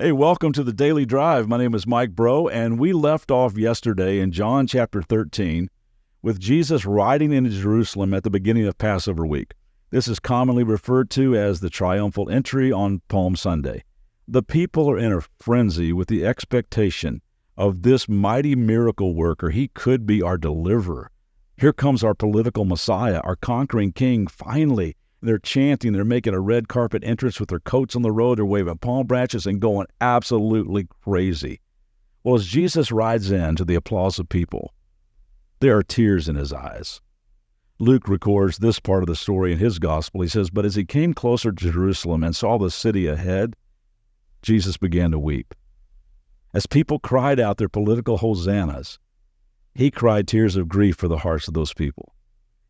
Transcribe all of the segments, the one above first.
Hey, welcome to the Daily Drive. My name is Mike Bro, and we left off yesterday in John chapter 13 with Jesus riding into Jerusalem at the beginning of Passover week. This is commonly referred to as the triumphal entry on Palm Sunday. The people are in a frenzy with the expectation of this mighty miracle worker. He could be our deliverer. Here comes our political Messiah, our conquering king, finally. They're chanting, they're making a red carpet entrance with their coats on the road, they're waving palm branches and going absolutely crazy. Well, as Jesus rides in to the applause of people, there are tears in his eyes. Luke records this part of the story in his gospel. He says, "But as he came closer to Jerusalem and saw the city ahead, Jesus began to weep. As people cried out their political hosannas, he cried tears of grief for the hearts of those people.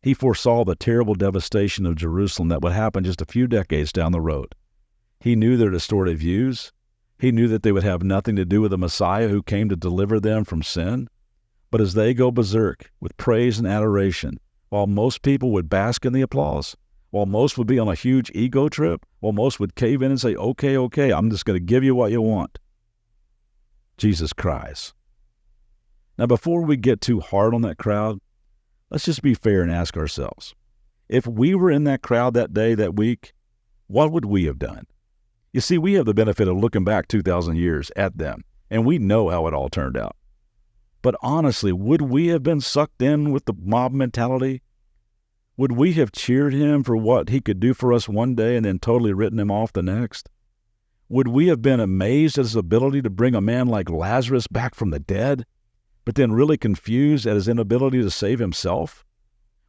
He foresaw the terrible devastation of Jerusalem that would happen just a few decades down the road. He knew their distorted views. He knew that they would have nothing to do with the Messiah who came to deliver them from sin. But as they go berserk with praise and adoration, while most people would bask in the applause, while most would be on a huge ego trip, while most would cave in and say, okay, I'm just going to give you what you want, Jesus cries." Now, before we get too hard on that crowd, let's just be fair and ask ourselves, if we were in that crowd that day, that week, what would we have done? You see, we have the benefit of looking back 2,000 years at them, and we know how it all turned out. But honestly, would we have been sucked in with the mob mentality? Would we have cheered him for what he could do for us one day and then totally written him off the next? Would we have been amazed at his ability to bring a man like Lazarus back from the dead, but then really confused at his inability to save himself?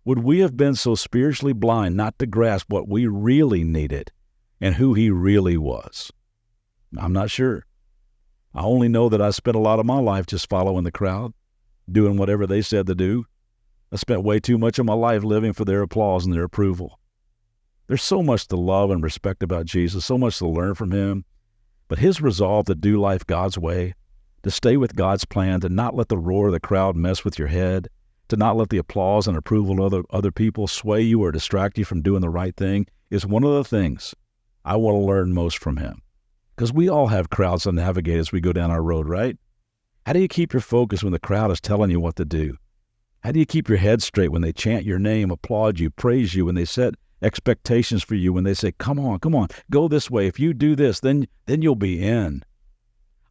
Would we have been so spiritually blind not to grasp what we really needed and who he really was? I'm not sure. I only know that I spent a lot of my life just following the crowd, doing whatever they said to do. I spent way too much of my life living for their applause and their approval. There's so much to love and respect about Jesus, so much to learn from him, but his resolve to do life God's way, to stay with God's plan, to not let the roar of the crowd mess with your head, to not let the applause and approval of other people sway you or distract you from doing the right thing, is one of the things I want to learn most from him. Because we all have crowds to navigate as we go down our road, right? How do you keep your focus when the crowd is telling you what to do? How do you keep your head straight when they chant your name, applaud you, praise you, when they set expectations for you, when they say, come on, go this way. If you do this, then you'll be in.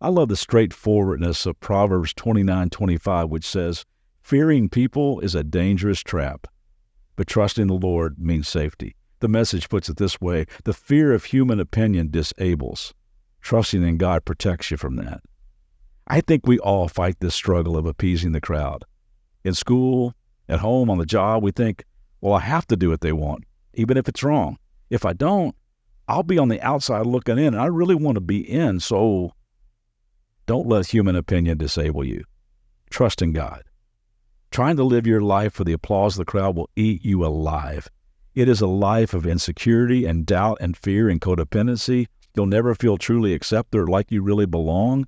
I love the straightforwardness of Proverbs 29:25, which says, "Fearing people is a dangerous trap, but trusting the Lord means safety." The Message puts it this way: "The fear of human opinion disables. Trusting in God protects you from that." I think we all fight this struggle of appeasing the crowd. In school, at home, on the job, we think, well, I have to do what they want, even if it's wrong. If I don't, I'll be on the outside looking in, and I really want to be in, so don't let human opinion disable you. Trust in God. Trying to live your life for the applause of the crowd will eat you alive. It is a life of insecurity and doubt and fear and codependency. You'll never feel truly accepted or like you really belong.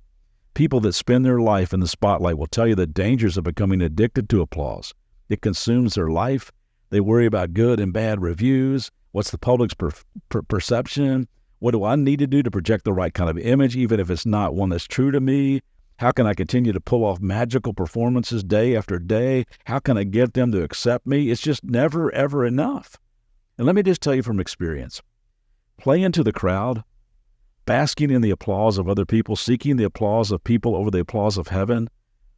People that spend their life in the spotlight will tell you the dangers of becoming addicted to applause. It consumes their life. They worry about good and bad reviews. What's the public's perception? What do I need to do to project the right kind of image, even if it's not one that's true to me? How can I continue to pull off magical performances day after day? How can I get them to accept me? It's just never, ever enough. And let me just tell you from experience, playing to the crowd, basking in the applause of other people, seeking the applause of people over the applause of heaven,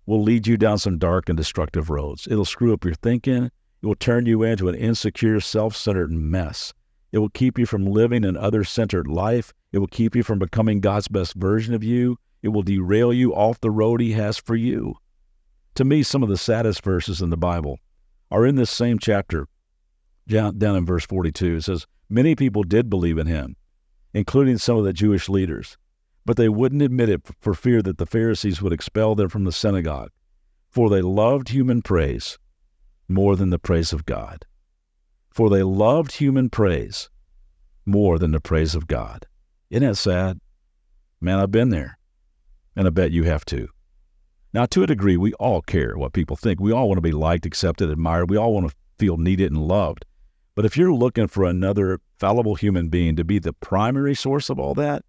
will lead you down some dark and destructive roads. It'll screw up your thinking. It will turn you into an insecure, self-centered mess. It will keep you from living an other-centered life. It will keep you from becoming God's best version of you. It will derail you off the road he has for you. To me, some of the saddest verses in the Bible are in this same chapter, down in verse 42. It says, "Many people did believe in him, including some of the Jewish leaders, but they wouldn't admit it for fear that the Pharisees would expel them from the synagogue, for they loved human praise more than the praise of God." For they loved human praise more than the praise of God. Isn't that sad? Man, I've been there, and I bet you have too. Now, to a degree, we all care what people think. We all want to be liked, accepted, admired. We all want to feel needed and loved. But if you're looking for another fallible human being to be the primary source of all that,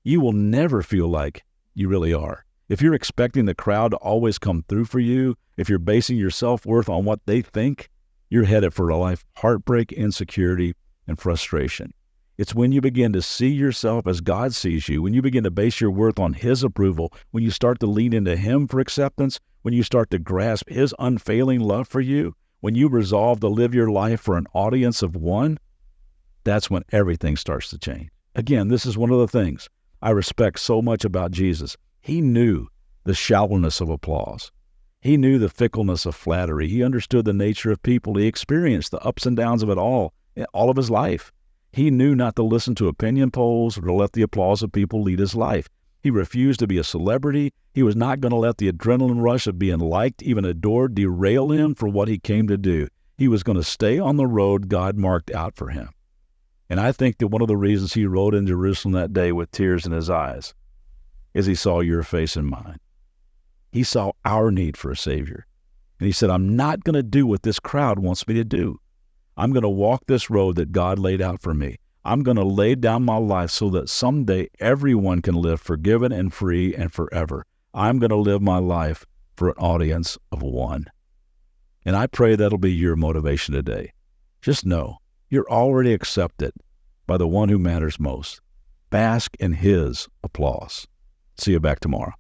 you will never feel like you really are. If you're expecting the crowd to always come through for you, if you're basing your self-worth on what they think, you're headed for a life of heartbreak, insecurity, and frustration. It's when you begin to see yourself as God sees you, when you begin to base your worth on His approval, when you start to lean into Him for acceptance, when you start to grasp His unfailing love for you, when you resolve to live your life for an audience of one, that's when everything starts to change. Again, this is one of the things I respect so much about Jesus. He knew the shallowness of applause. He knew the fickleness of flattery. He understood the nature of people. He experienced the ups and downs of it all of his life. He knew not to listen to opinion polls or to let the applause of people lead his life. He refused to be a celebrity. He was not going to let the adrenaline rush of being liked, even adored, derail him for what he came to do. He was going to stay on the road God marked out for him. And I think that one of the reasons he rode in Jerusalem that day with tears in his eyes is he saw your face and mine. He saw our need for a Savior. And he said, I'm not going to do what this crowd wants me to do. I'm going to walk this road that God laid out for me. I'm going to lay down my life so that someday everyone can live forgiven and free and forever. I'm going to live my life for an audience of one. And I pray that'll be your motivation today. Just know you're already accepted by the one who matters most. Bask in His applause. See you back tomorrow.